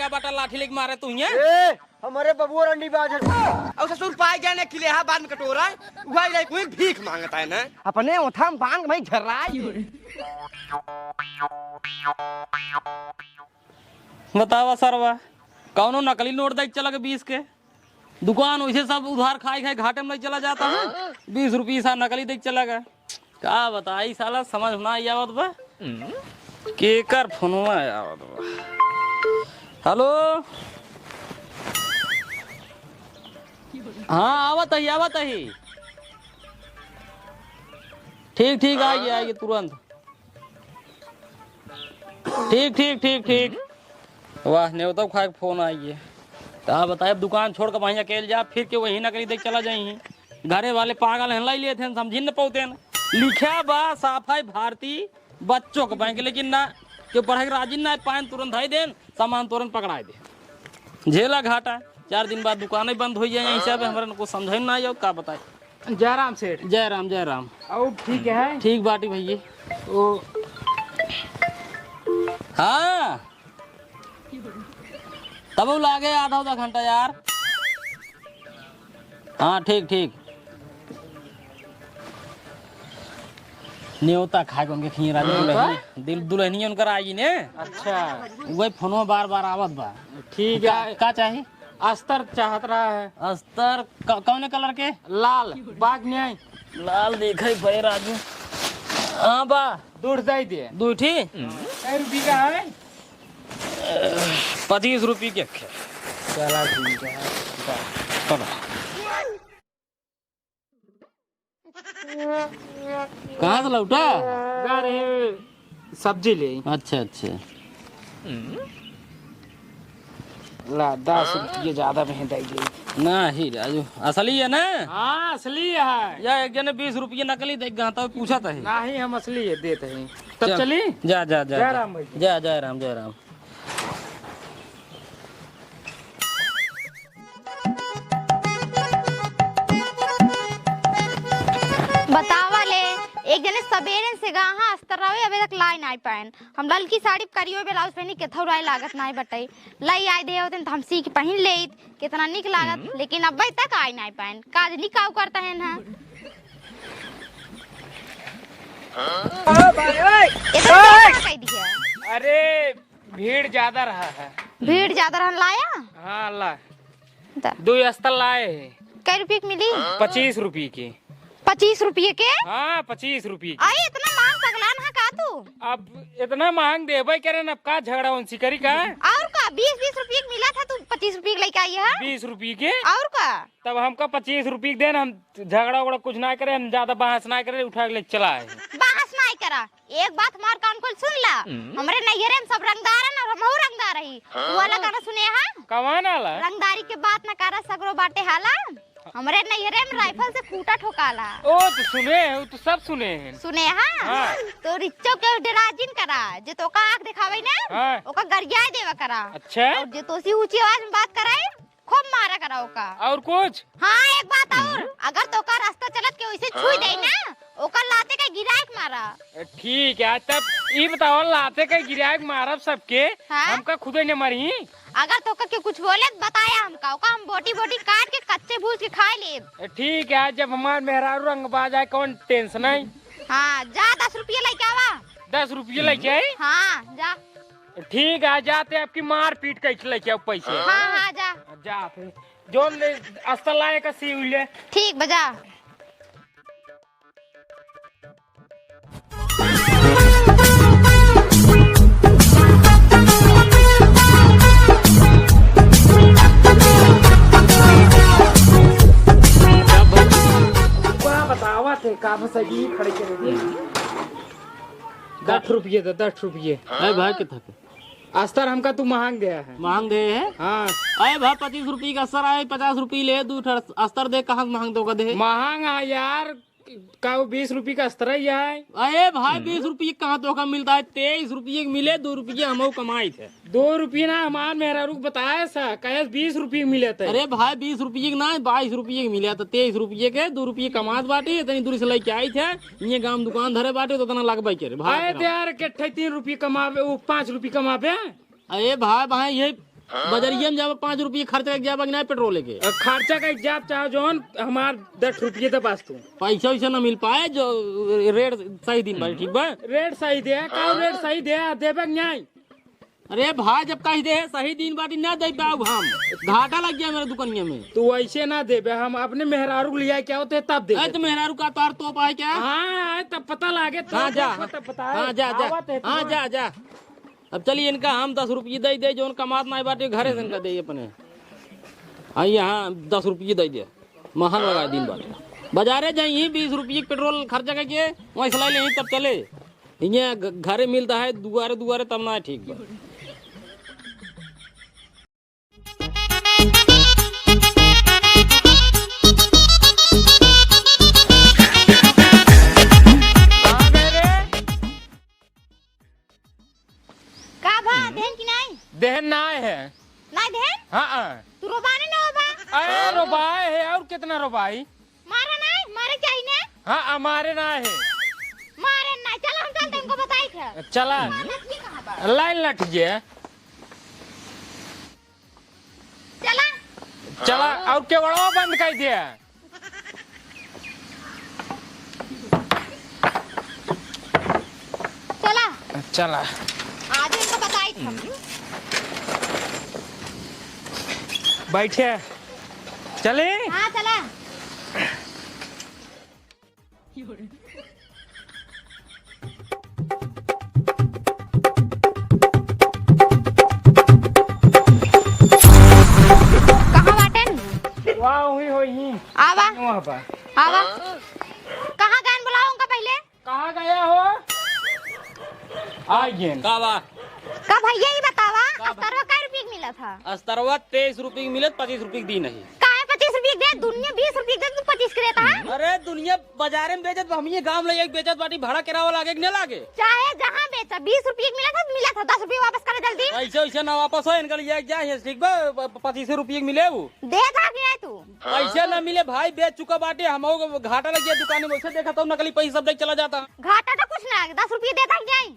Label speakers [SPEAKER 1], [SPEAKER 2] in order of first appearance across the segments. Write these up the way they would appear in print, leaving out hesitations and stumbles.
[SPEAKER 1] का बाटा लाठी लेके मारे तू ये
[SPEAKER 2] हमारे बबुआ रंडी बाज
[SPEAKER 3] और ससुर पाए जाने के लिए हा बाद में कटोरा उगाई लाई कोई भीख मांगता है ना
[SPEAKER 2] अपने उठाम बांग में झर्राई।
[SPEAKER 1] बतावा सरवा कौनो नकली नोट दे चला के 20 के दुकान वैसे सब उधार खाए खाए घाटे में नहीं चला जाता है 20 रुपये सा नकली दे चला गया क्या बताई साला समझ ना आवत बा केकर फोनवा आवत बा। हेलो हाँ आवत ही ठीक ठीक आइए तुरंत ठीक वाह न्योता खाए फोन आइए तो बताए दुकान छोड़ कर वहीं अकेले जा फिर के वही नकली देख चला जाइए घरे वाले पागल हैं लाई लिए थे समझी न पाते लिखा बा सफाई भारतीय बच्चों का बैंक लेकिन ना क्यों पढ़े राजी ना पान तुरंत धाई देन सामान तुरंत पकड़ाए दे झेला घाटा 4 दिन बाद दुकानें बंद हो जाए हिसाब हमारे को समझ ना आयो का बताए।
[SPEAKER 2] जयराम सेठ
[SPEAKER 1] जयराम
[SPEAKER 2] और ठीक है
[SPEAKER 1] ठीक बाटी भैया
[SPEAKER 2] ओ
[SPEAKER 1] हाँ तब वो लागे आधा घंटा यार। हाँ ठीक न्योता खा के उनके खीरा दिल दुल्हनी उनकर आई ने।
[SPEAKER 2] अच्छा
[SPEAKER 1] वही फोनो बार आवत बा।
[SPEAKER 2] ठीक है
[SPEAKER 1] का चाहिए?
[SPEAKER 2] अस्तर चाहत रहा है।
[SPEAKER 1] अस्तर कौन कलर के?
[SPEAKER 2] लाल बाग न्याय
[SPEAKER 1] लाल देखे भाई राजू। हाँ बा
[SPEAKER 2] दूध दे दिए
[SPEAKER 1] दूठी
[SPEAKER 2] कै रुपये का है?
[SPEAKER 1] 25 रुपये के
[SPEAKER 2] चला ठीक है
[SPEAKER 1] चलो कहाँ से लौटा?
[SPEAKER 2] सब्जी ले।
[SPEAKER 1] अच्छा
[SPEAKER 2] ला 10 रुपये ज्यादा में दे गई
[SPEAKER 1] ना ही राजू असली है ना?
[SPEAKER 2] हाँ असली है
[SPEAKER 1] या एक जने 20 रुपये नकली देख गाता पूछा था
[SPEAKER 2] ना ही हम असली है देते हैं तब चली
[SPEAKER 1] जा
[SPEAKER 2] जयराम भाई
[SPEAKER 1] जयराम
[SPEAKER 4] बतावा ले एक जने सबेरे से गाहा अस्तर रहे अबे तक लाई नहीं पाएन हम ललकी साड़ी करियो ब्लाउज पहनी के थोड़ा लागत नहीं बटाई लाई आई दे होते हम सीख पहन ले कितना निक लागत लेकिन अब तक आई नहीं पाएन काज निकाव करता है ना
[SPEAKER 2] अरे भीड़ ज्यादा रहा है
[SPEAKER 4] भीड़ ज्यादा रहन लाया।
[SPEAKER 2] हाँ ला 2 अस्तर लाए है।
[SPEAKER 4] कै रुपये की मिली?
[SPEAKER 2] 25 रुपये की।
[SPEAKER 4] 25 रुपये के?
[SPEAKER 2] हाँ 25 रुपये।
[SPEAKER 4] अरे इतना महंग पगलान है का तू?
[SPEAKER 2] अब इतना महंग देवे करे अब का झगड़ा उनसी करी का?
[SPEAKER 4] और का 20 रुपये मिला था तू 25 रुपये लेके आई है?
[SPEAKER 2] 20 रुपये के
[SPEAKER 4] और का
[SPEAKER 2] तब हमका 25 रुपये देन हम झगड़ा उगड़ा कुछ ना करे हम ज्यादा बहस ना करे उठा के ले चला है।
[SPEAKER 4] बहस नहीं करा एक बात हमार कान खोल सुन ला हमारे नैहरे में सब रंगदार है और हमहू रंगदार रही तू वाला गाना सुने है
[SPEAKER 2] कौन आला?
[SPEAKER 4] रंगदारी के बात न करा सगरो बाटे हाला हमारे नैहरे में राइफल से खूटा ठोकाला।
[SPEAKER 2] ओ तो सुने है तो सब सुने हैं।
[SPEAKER 4] सुने हाँ तो रिच्चो के डराजिन करा जे तो का आंख दिखावे ना ओका गरिया देवा करा।
[SPEAKER 2] अच्छा
[SPEAKER 4] और जे तोसी ऊंची आवाज में बात कराए खूब मारा करा ओका।
[SPEAKER 2] और कुछ?
[SPEAKER 4] हाँ एक बात और अगर तो का रास्ता चलत के वैसे छुई दे ना ओका लाते का गिराक मारा।
[SPEAKER 2] ठीक है तब ये बताओ लाते का गिराक मारब सबके हमका खुदे न मरी।
[SPEAKER 4] अगर तो के कुछ बोले बताया हमका ओका हम बोटी काट के कच्चे भूज के खा ले।
[SPEAKER 2] ठीक है जब हमार मेहरारू रंग बाज आए कौन टेंशन है।
[SPEAKER 4] हाँ जा 10 रुपये लेके आवा।
[SPEAKER 2] 10 रुपये लेके आई?
[SPEAKER 4] हाँ जा।
[SPEAKER 2] ठीक है जाते आपकी मार पीट के लेके आओ पैसे।
[SPEAKER 4] हाँ जा
[SPEAKER 2] जा फिर जो अस्तर लाए का सी ले।
[SPEAKER 4] ठीक बजा।
[SPEAKER 2] बतावा थे का सही खड़े के 10 रुपये तो 10 रुपये।
[SPEAKER 1] अरे भाई कितना
[SPEAKER 2] अस्तर हमका तू महंग दिया है।
[SPEAKER 1] महंग दे है?
[SPEAKER 2] हाँ
[SPEAKER 1] अरे भाई 25 रुपये का अस्तर आए 50 रुपये ले दू अस्तर दे कहाँ महंग दोगा दे?
[SPEAKER 2] महंग है यार का 20 रुपये का अस्तर है।
[SPEAKER 1] अरे भाई 20 रुपये कहाँ तो का मिलता है 23 रुपये मिले 2 रुपये हम कमाई थे।
[SPEAKER 2] 2 रुपये ना हमार मेरा रुक बताया सा कहे 20 रुपये मिले थे।
[SPEAKER 1] अरे भाई 20 रुपये ना 22 रुपये मिले तो 23 रुपये के 2 रुपये कमात बाटे इतनी दूर से लेके आई थे ये गांव दुकान धरे बाटे तो इतना लगभग के भाई
[SPEAKER 2] यार के 3 रुपये कमावे वो 5 रुपये कमावे।
[SPEAKER 1] अरे भाई ये बजरिया में जाब 5 रुपये खर्चा कर जाब ना पेट्रोल के
[SPEAKER 2] खर्चा का जाप चाहो जोन हमार 10 रुपये तो पास तू
[SPEAKER 1] पैसा वैसा ना मिल पाए जो रेट सही दिन भाई ठीक बा।
[SPEAKER 2] रेट सही दे का रेट सही दे देबे नहीं।
[SPEAKER 1] अरे भाई जब कही दे सही दिन बाटी ना दे पाऊ हम घाटा लग गया मेरे दुकानिया में।
[SPEAKER 2] तू ऐसे ना देबे हम अपने मेहरारू लिया क्या होते तब दे।
[SPEAKER 1] तो मेहरारू का तार तो पाए क्या।
[SPEAKER 2] हाँ तब पता लागे तो
[SPEAKER 1] हाँ जा
[SPEAKER 2] तब पता है।
[SPEAKER 1] हाँ जा जा हाँ जा जा। अब चलिए इनका हम 10 रुपये दे दे जो कमात ना बाटे घरे से इनका दे अपने। आई यहाँ 10 रुपये दे दे महल लगा दिन बाटे बाजारे जाइए 20 रुपये पेट्रोल खर्चा करके वहीं सिलाई ले तब चले। यहाँ घरे मिलता है दुआरे दुआरे तब ना ठीक बा।
[SPEAKER 2] देहन ना है
[SPEAKER 4] नहीं देन
[SPEAKER 2] हाँ
[SPEAKER 4] तू रोबाने ना होबा।
[SPEAKER 2] अरे रोबाई है और कितना रोबाई
[SPEAKER 4] मारा नहीं मारे चाहिए ना।
[SPEAKER 2] हाँ हमारे ना है
[SPEAKER 4] मारे ना चलो हम चलते हमको बताई थे।
[SPEAKER 2] चला लाइन लट गया
[SPEAKER 4] चला
[SPEAKER 2] चला और केवड़ो बंद कर दिया।
[SPEAKER 4] चला
[SPEAKER 2] चला
[SPEAKER 4] आज इनको बताई थी।
[SPEAKER 2] बैठे चले
[SPEAKER 4] हाँ चला कहाँ बाटन
[SPEAKER 2] वाह हुई होई
[SPEAKER 4] आवा
[SPEAKER 2] वहाँ पर
[SPEAKER 4] आवा कहाँ गान बुलाओ उनका पहले।
[SPEAKER 2] कहाँ गया हो आइए
[SPEAKER 1] का बा
[SPEAKER 4] का भैया ही बतावा अस्तरवा का रुपये मिला था।
[SPEAKER 1] अस्तरवा 23 रुपये की मिलत 25 रुपये की दी नहीं।
[SPEAKER 4] काहे 25 रुपये दे दुनिया 20 रुपये दे तू 25 के देता है।
[SPEAKER 1] अरे दुनिया बाजारे में बेचत हम ये गांव ले एक बेचत बाटी भाड़ा किराया लागे कि नहीं लागे।
[SPEAKER 4] चाहे जहाँ बेचा 20 रुपये मिला था 10 रुपये वापस करे जल्दी।
[SPEAKER 1] ऐसे वैसे ना वापस हो इनका लिया जाए ठीक बा 25 रुपये की मिले वो
[SPEAKER 4] दे था कि नहीं तू।
[SPEAKER 1] पैसे ना मिले भाई बेच चुका बाटे हम घाटा लग गया दुकान में वैसे देखा तो नकली पैसा सब चला जाता।
[SPEAKER 4] घाटा तो कुछ ना 10 रुपये देता कि नहीं।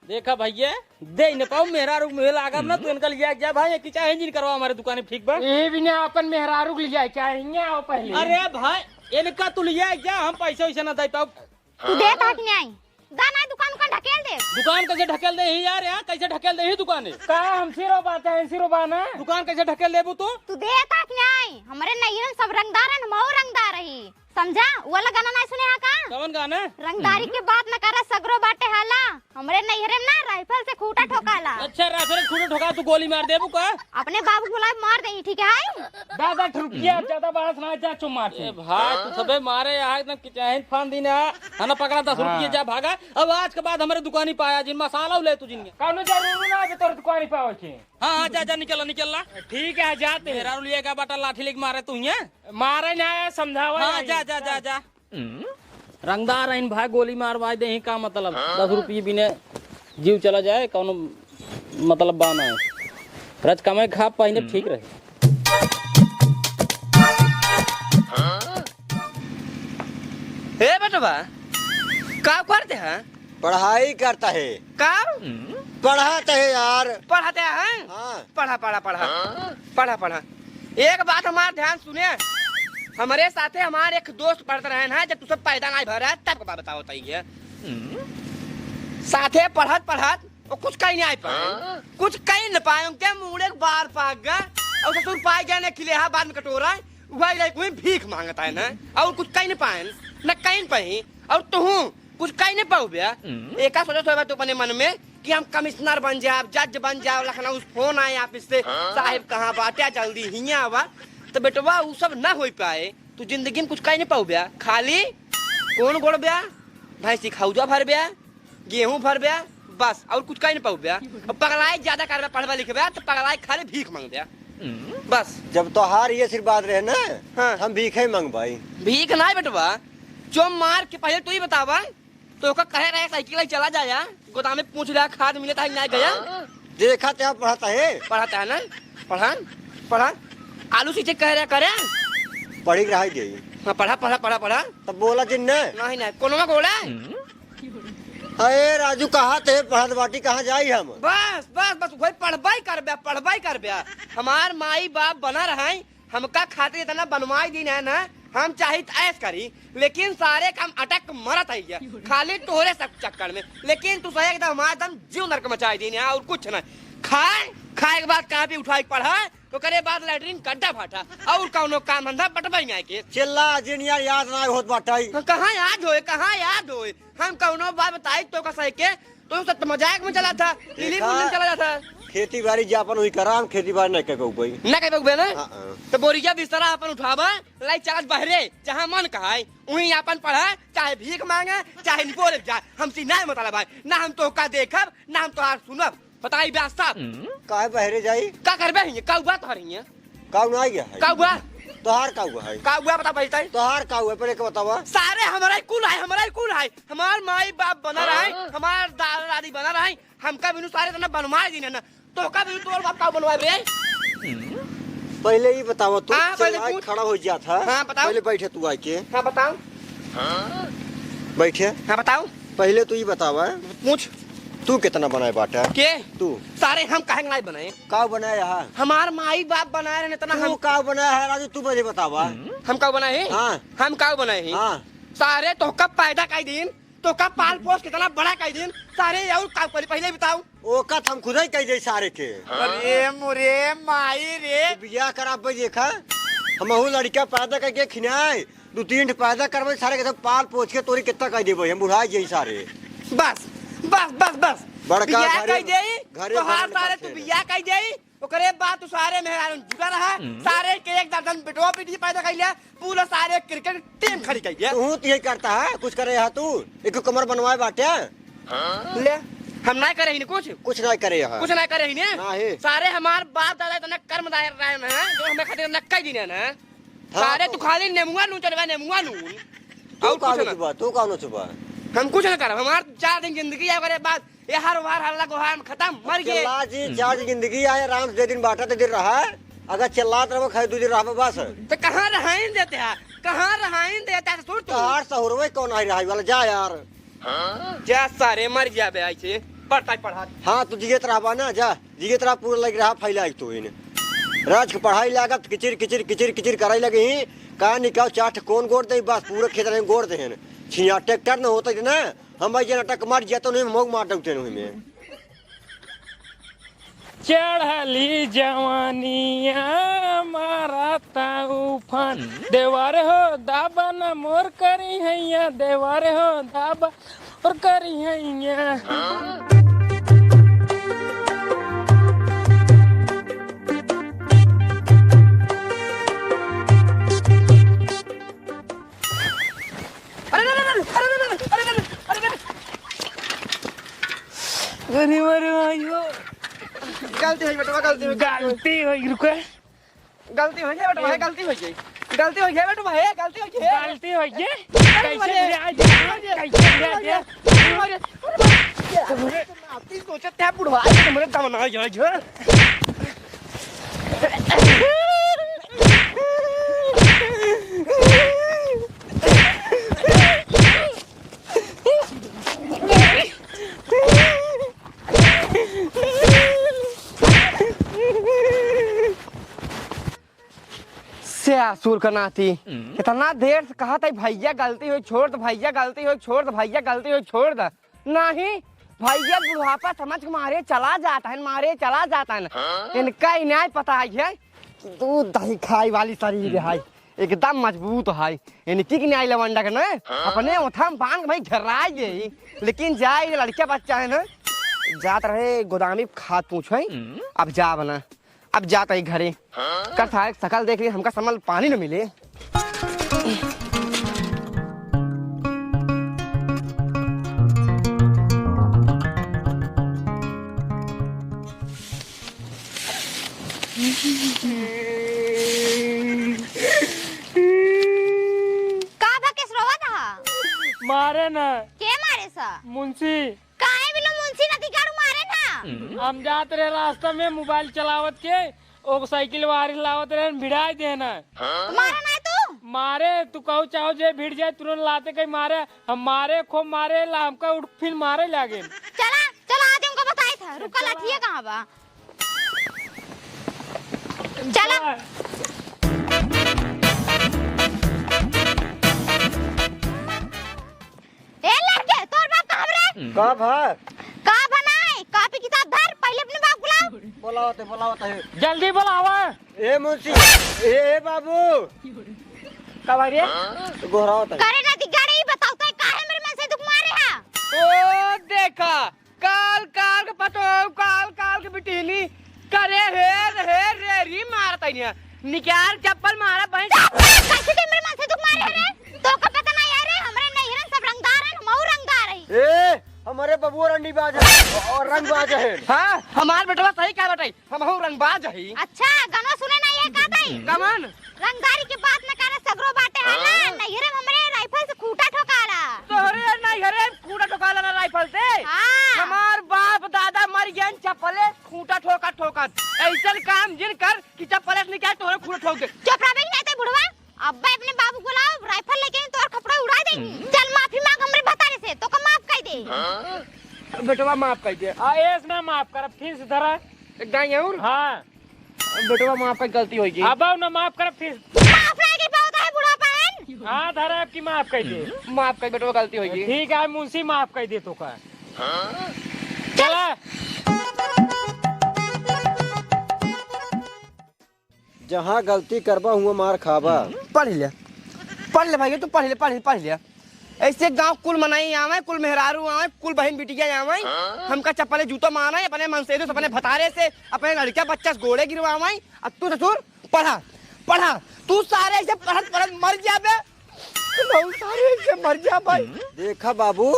[SPEAKER 1] देखा भैया दे न पाऊ मेरा रुक में लागा ना तू इनका लिया जा भाई कि चाहे इंजन करवा हमारे दुकान में ठीक बा।
[SPEAKER 2] ये भी ना अपन मेहरारू ले जाए क्या आओ पहले।
[SPEAKER 1] अरे भाई इनका तू लिया जा हम पैसा वैसे ना दे पाऊ।
[SPEAKER 4] तू देता कि नहीं गाना दुकान ढकेल दे।
[SPEAKER 1] दुकान कैसे ढकेल दे यार यहाँ कैसे ढकेल दे दुकान
[SPEAKER 2] का हम सिरो बात है सिरो बाना
[SPEAKER 1] दुकान कैसे ढकेल देबू तू
[SPEAKER 4] देता कि नहीं। हमारे नैरन सब रंगदार है हम रंगदार रही समझा। वाला गाना नहीं सुने हा का
[SPEAKER 1] कौन गाना
[SPEAKER 4] रंगदारी के बात न करा सगरो बाटे हाला। हमरे नैहरे में ना राइफल से खूटा ठोकाला।
[SPEAKER 1] अच्छा राइफल खूटा ठोका तू गोली मार देबू का।
[SPEAKER 4] अपने बाबू बुलाए मार दे ठीक है।
[SPEAKER 2] दादा रुपया ज्यादा बात ना जा चुमा
[SPEAKER 1] ए भाई तू सबे मारे यहाँ एकदम किचाहिन फान दी ना है ना पकड़ा 10 रुपये जा भागा। अब आज के बाद हमारे दुकान ही पाया जिन मसाला ले तू जिन
[SPEAKER 2] कौन जरूर ना तोर दुकान पाओ छे।
[SPEAKER 1] हाँ जा जा निकल निकल
[SPEAKER 2] ठीक है जाते
[SPEAKER 1] मेरा लिए का बाटा लाठी लेके मारे तू ये
[SPEAKER 2] मारे ना समझावा।
[SPEAKER 1] हाँ जा जा जा जा रंगदार है भाई गोली मारवा दे का मतलब 10 रुपये बिना जीव चला जाए कौन मतलब बाना है रच कमाई खा पहले ठीक रहे।
[SPEAKER 3] हे बेटवा का करते हैं।
[SPEAKER 5] पढ़ाई करता है
[SPEAKER 3] का
[SPEAKER 5] पढ़ाते है यार
[SPEAKER 3] पढ़ाते हैं।
[SPEAKER 5] हाँ।
[SPEAKER 3] पढ़ा पढ़ा पढ़ा पढ़ा पढ़ा एक बात हमारा ध्यान सुने। हमारे साथे हमारे एक दोस्त पढ़ते रहे हैं जब तू सब पैदा नहीं भरा तब का बताओ बताइए। साथे पढ़त पढ़त और कुछ कहीं नहीं पाए कुछ कहीं न पाए उनके मुड़े बार पाक गए और ससुर पाए गए ने खिले हा बाद में कटोरा वही कोई भीख मांगता है ना और कुछ कहीं न पाए न कहीं पाई और तू कुछ कहीं नहीं पाऊ भैया। एक सोचा तो अपने मन में कि हम कमिश्नर बन जाए जज बन जाए लखनऊ फोन आए ऑफिस से साहिब कहाँ बाटे जल्दी हिया आवा तो बेटवा वो सब ना हो पाए। तू जिंदगी में कुछ कहीं नहीं पाऊ भैया खाली कौन गोड़ भैया भैंसी खाऊजा भर भैया गेहूं भर भैया बस और कुछ कहीं नहीं पाऊ भैया। और पगलाई ज्यादा कर पढ़वा लिखे भैया तो पगलाई खाली भीख मांग भैया बस।
[SPEAKER 5] जब तोहार ये आशीर्वाद रहे ना
[SPEAKER 3] हाँ।
[SPEAKER 5] हम भीखे मंग भाई
[SPEAKER 3] भीख ना बेटवा जो मार के पहले तू ही बतावा तो कहे रहे साइकिल चला जाया गोदाम में पूछ रहा खाद मिले था नहीं गया
[SPEAKER 5] देखा क्या पढ़ाता है
[SPEAKER 3] पढ़ाता है ना पढ़ा पढ़ा आलू सीचे कह रहे करे
[SPEAKER 5] पढ़ी रहा गई
[SPEAKER 3] हाँ पढ़ा पढ़ा पढ़ा पढ़ा
[SPEAKER 5] तब बोला जिन
[SPEAKER 3] नहीं नहीं कोनो में गोड़ा
[SPEAKER 5] अरे राजू कहाँ थे पढ़त बाटी कहाँ जाई हम?
[SPEAKER 3] बस बस बस वही पढ़बाई कर बे। हमार माई बाप बना रहे हमका खातिर इतना बनवाई दिन है ना, हम चाहे ऐस करी लेकिन सारे काम अटक मरत है खाली तोहरे सब चक्कर में। लेकिन तू सही एकदम हमारा एकदम जीव नरक मचाई दिन है और कुछ ना। खाए के बाद कहाँ पे उठाई पढ़ा तो करे बाद लैट्रिन गड्ढा फाटा और कौनो काम धंधा बटवाई नहीं के
[SPEAKER 5] चिल्ला जिनिया याद ना होत बाटाई।
[SPEAKER 3] कहाँ याद होए हम कौनो बात बताई तो का सही के तो सब मजाक में चला था लिली बुल्ली चला जाता।
[SPEAKER 5] खेती बाड़ी जापन हुई करा हम खेती बाड़ी नहीं कहू भाई
[SPEAKER 3] ना कह बे ना तो बोरिया बिस्तरा अपन उठावा लाई चार्ज बहरे जहाँ मन कहा वहीं अपन पढ़ा चाहे भीख मांगे चाहे बोले जाए हमसे ना मतलब भाई ना हम तो का देखब ना हम तो सुनब बताई ब्यास साहब
[SPEAKER 5] काहे बहरे जाई
[SPEAKER 3] का करबे है कौवा तो हरी है
[SPEAKER 5] काऊ ना गया है
[SPEAKER 3] कौवा
[SPEAKER 5] तोहार काऊ है
[SPEAKER 3] कौवा बता भाई
[SPEAKER 5] तोहार काऊ है पहले के बतावा।
[SPEAKER 3] सारे हमारा कुल है हमार माई बाप बना रहे हमार दादा दादी बना रहे हमका बिनु सारे तना बनवाए दिन है ना तो का बिनु तोर बाप का बनवाए रे
[SPEAKER 5] पहले ही बतावा तू
[SPEAKER 3] हाँ, पहले
[SPEAKER 5] चल,
[SPEAKER 3] पूछ।
[SPEAKER 5] खड़ा हो जा था।
[SPEAKER 3] हाँ, बताओ।
[SPEAKER 5] पहले बैठे तू आके
[SPEAKER 3] हाँ बताओ
[SPEAKER 5] बैठे
[SPEAKER 3] हाँ बताओ
[SPEAKER 5] पहले तू ही बतावा
[SPEAKER 3] पूछ
[SPEAKER 5] तू कितना बनाए बाटा
[SPEAKER 3] के
[SPEAKER 5] तू
[SPEAKER 3] सारे हम काहे नहीं बनाए
[SPEAKER 5] काऊ बनाया है
[SPEAKER 3] हमार माई बाप बनाए रहे इतना
[SPEAKER 5] तू
[SPEAKER 3] हम
[SPEAKER 5] काऊ बनाया है राजू तू मुझे बतावा।
[SPEAKER 3] हम का बनाए हैं
[SPEAKER 5] हाँ।
[SPEAKER 3] हम का बनाए हैं
[SPEAKER 5] हाँ
[SPEAKER 3] सारे तो कब पैदा कर दिन तो कब पाल पोस कितना बड़ा कर दिन सारे और का पहले बताओ
[SPEAKER 5] ओ का हम खुद ही कह दे सारे के
[SPEAKER 3] अरे मुरे माई रे
[SPEAKER 5] बियाह करा पे देखा हम लड़का पैदा करके खिनाए 2-3 पैदा करवे सारे के सब पाल पोछ के तोरी कितना कह देबो हम बुढ़ाई जाई सारे
[SPEAKER 3] बस बस बस बस
[SPEAKER 5] बड़का
[SPEAKER 3] बियाह
[SPEAKER 5] घरे-
[SPEAKER 3] कह जाई
[SPEAKER 5] घरे
[SPEAKER 3] तो हार
[SPEAKER 5] भरन
[SPEAKER 3] सारे
[SPEAKER 5] करते
[SPEAKER 3] तू
[SPEAKER 5] हैं।
[SPEAKER 3] बियाह कह जाई ओकरे बाद तू सारे में जुड़ा रहा सारे के एक दर्जन बेटवा बेटी पैदा कर लिया पूरा सारे क्रिकेट टीम खड़ी कर दिया
[SPEAKER 5] तू तो यही करता है कुछ करे है तू एक कमर बनवाए बाटे
[SPEAKER 3] ले हम नहीं करे ही कुछ
[SPEAKER 5] कुछ नहीं करे है
[SPEAKER 3] कुछ नहीं करे ही ने
[SPEAKER 5] नहीं।
[SPEAKER 3] सारे हमार बाप दादा इतना कर्म दायर रहे ना जो हमें खातिर नक्का ही दिन ना सारे तू खाली नेमुआ नून चलवा नेमुआ नून
[SPEAKER 5] तू
[SPEAKER 3] और कुछ
[SPEAKER 5] कौन
[SPEAKER 3] ना
[SPEAKER 5] सुबह तू कौन सुबह
[SPEAKER 3] हम कुछ ना करब हमार 4 दिन जिंदगी है करे बाद ये हर वार हल्ला गोहार खत्म मर गए
[SPEAKER 5] चिल्ला जी 4 जिंदगी आए आराम से 2 दिन बाटा तो दिन रहा है अगर चिल्लात रहो खाए 2 दिन रहा बस
[SPEAKER 3] तो कहाँ रहाइन देते हैं कहाँ रहाइन देते हैं सुन तू
[SPEAKER 5] हार सहुरवे कौन आई रहा वाला जा यार
[SPEAKER 3] जा सारे मर गया बे ऐसे पढ़ता पढ़ा
[SPEAKER 5] हाँ तू जिगेत रहा ना जा जिगेत रहा पूरा लग रहा फैला तू इन राज के पढ़ाई लागत किचिर किचिर किचिर किचिर कराई लगे ही कहा निकाल चाट कौन गोड़ दे बस पूरे खेत में गोड़ दे छिया ट्रैक्टर न होता ना हम ऐसे नाटक मार जाता नहीं मोग मार दौते में
[SPEAKER 2] चढ़ली जवानिया मारा तूफान देवारे हो दाबा न मोर करी हैया देवारे हो दाबा और करी हैया अरे मरे आयो
[SPEAKER 3] गलती हुई बेटा गलती हुई
[SPEAKER 2] गलती हो रुको
[SPEAKER 3] गलती हुई है बेटा गलती हुई है गलती हुई है बेटा गलती हुई है
[SPEAKER 2] गलती हो गई कैसे
[SPEAKER 3] सोचते हैं बुढ़वा मेरे दम ना जो सुर का नाती इतना देर से कहा था भैया गलती हुई छोड़ दो भैया गलती हुई छोड़ दो भैया गलती हुई छोड़ दो नहीं भैया बुढ़ापा समझ के मारे चला जाता है इनका ही नहीं पता है दूध दही खाई वाली शरीर है एकदम मजबूत है इनकी की नहीं लवंडा के ना अपने उठम बांध भाई घराई दे लेकिन जाए लड़का बच्चा है ना जात रहे गोदामी खाद पूछे अब जा बना अब जाता ही घरे कर था सकल देख ली हमका समल पानी न मिले
[SPEAKER 2] मारे ना
[SPEAKER 4] के मारे सा
[SPEAKER 2] मुंशी
[SPEAKER 4] काहे बिलो मुंशी नती कारू मारे ना
[SPEAKER 2] हम जात रहे रास्ता में मोबाइल चलावत के ओ साइकिल वारी लावत रहे भिड़ाई देना
[SPEAKER 4] मारा ना तू
[SPEAKER 2] मारे तू कहो चाहो जे भिड़ जाए तुरंत लाते कहीं मारे हम मारे खूब मारे ला हमका उठ फिर मारे लागे
[SPEAKER 4] चला चला आदमी को बताए था रुका लाठिए कहाँ बा चला ए लड़के तोर बाप कहाँ रे
[SPEAKER 5] कब है
[SPEAKER 4] का बनाए कॉपी किताब धर पहले अपने बाप बुलाओ
[SPEAKER 5] बोलावत है
[SPEAKER 2] जल्दी बुलावा
[SPEAKER 5] ए मुंशी ए बाबू
[SPEAKER 2] कब आ रे
[SPEAKER 5] गोहरावत है
[SPEAKER 4] करे ना दिगाड़े ही बताओ तो काहे मेरे मन से दुख मारे हा
[SPEAKER 3] ओ देखा काल काल के पतो काल काल के बिटिनी करे हेर री मारता नहीं निकाल चप्पल मारा बहन
[SPEAKER 4] कैसे के मेरे मन से दुख मारे रे तो का पता नहीं यार हमरे नहिरन सब रंगदार हैं हम और रंगदार है
[SPEAKER 5] ए हमारे बबुआ रंडीबाज है और रंगबाज है
[SPEAKER 3] हां हमार बेटवा सही कह बटाई हम हो रंगबाज है
[SPEAKER 4] अच्छा गाना सुने ना ये का दाई
[SPEAKER 3] कमान
[SPEAKER 4] रंगदारी के बात न करे सगरो बाटे है ना नहिरन हमरे राइफल से खूंटा ठोकाला
[SPEAKER 3] तोहरे नहीं हरे खूंटा ठोकाला ना राइफल से
[SPEAKER 4] हां
[SPEAKER 3] हमार बाप दादा मर गए चप्पले खूंटा ठोका ऐसा काम जिन कर कि चप्पले निकाल तोहरे खूंटा ठोक दे
[SPEAKER 4] चुप रह बे नहीं तो बुढ़वा अब्बा अपने बाबू को लाओ राइफल लेके तोर कपड़ा उड़ा दे चल माफी मांग हमरे बतारे से तो का माफ कर दे
[SPEAKER 3] बेटवा माफ कर दे
[SPEAKER 2] एस ना माफ कर फिर से धरा
[SPEAKER 3] एक गाय और
[SPEAKER 2] हाँ
[SPEAKER 3] बेटवा माफ कर गलती होगी
[SPEAKER 2] अब ना माफ कर फिर
[SPEAKER 4] माफ रह के पाओ है बुढ़वा बहन
[SPEAKER 2] हाँ धरा आपकी माफ कर दे
[SPEAKER 3] माफ कर बेटवा गलती होगी
[SPEAKER 2] ठीक है मुंशी माफ कर दे तो का चला
[SPEAKER 5] जहाँ गलती करबा हुआ मार खाबा
[SPEAKER 3] पढ़ ले भाई तू पढ़ ले ऐसे गांव कुल मनाई आवे कुल मेहरारू आवे कुल बहन बिटिया आवे हमका चप्पले जूतो मारा है अपने मन से अपने भतारे से अपने लड़का बच्चा घोड़े गिरवावे अब तू ससुर पढ़ा तू सारे ऐसे पढ़त मर जाबे तू सारे ऐसे मर जा भाई
[SPEAKER 5] देखा बाबू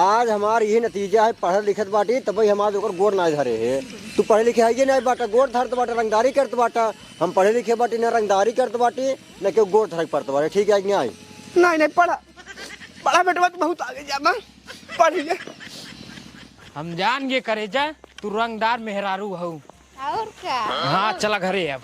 [SPEAKER 5] आज हमार यही नतीजा है पढ़ल लिखत बाटी तब हमारे ऊपर गोड़ ना धरे है तू पढ़े लिखे है नहीं बाटा गोड़ धरत बाटा रंगदारी करत बाटा हम पढ़े लिखे बाटी न रंगदारी करत बाटी न क्यों गोड़ धरक पड़त बाटे ठीक है
[SPEAKER 3] नहीं पढ़ा बेटवा तू बहुत आगे जा पढ़ ले
[SPEAKER 2] हम जान गे करे जा तू रंगदार मेहरारू हूँ
[SPEAKER 4] और क्या
[SPEAKER 2] हाँ चला घरे अब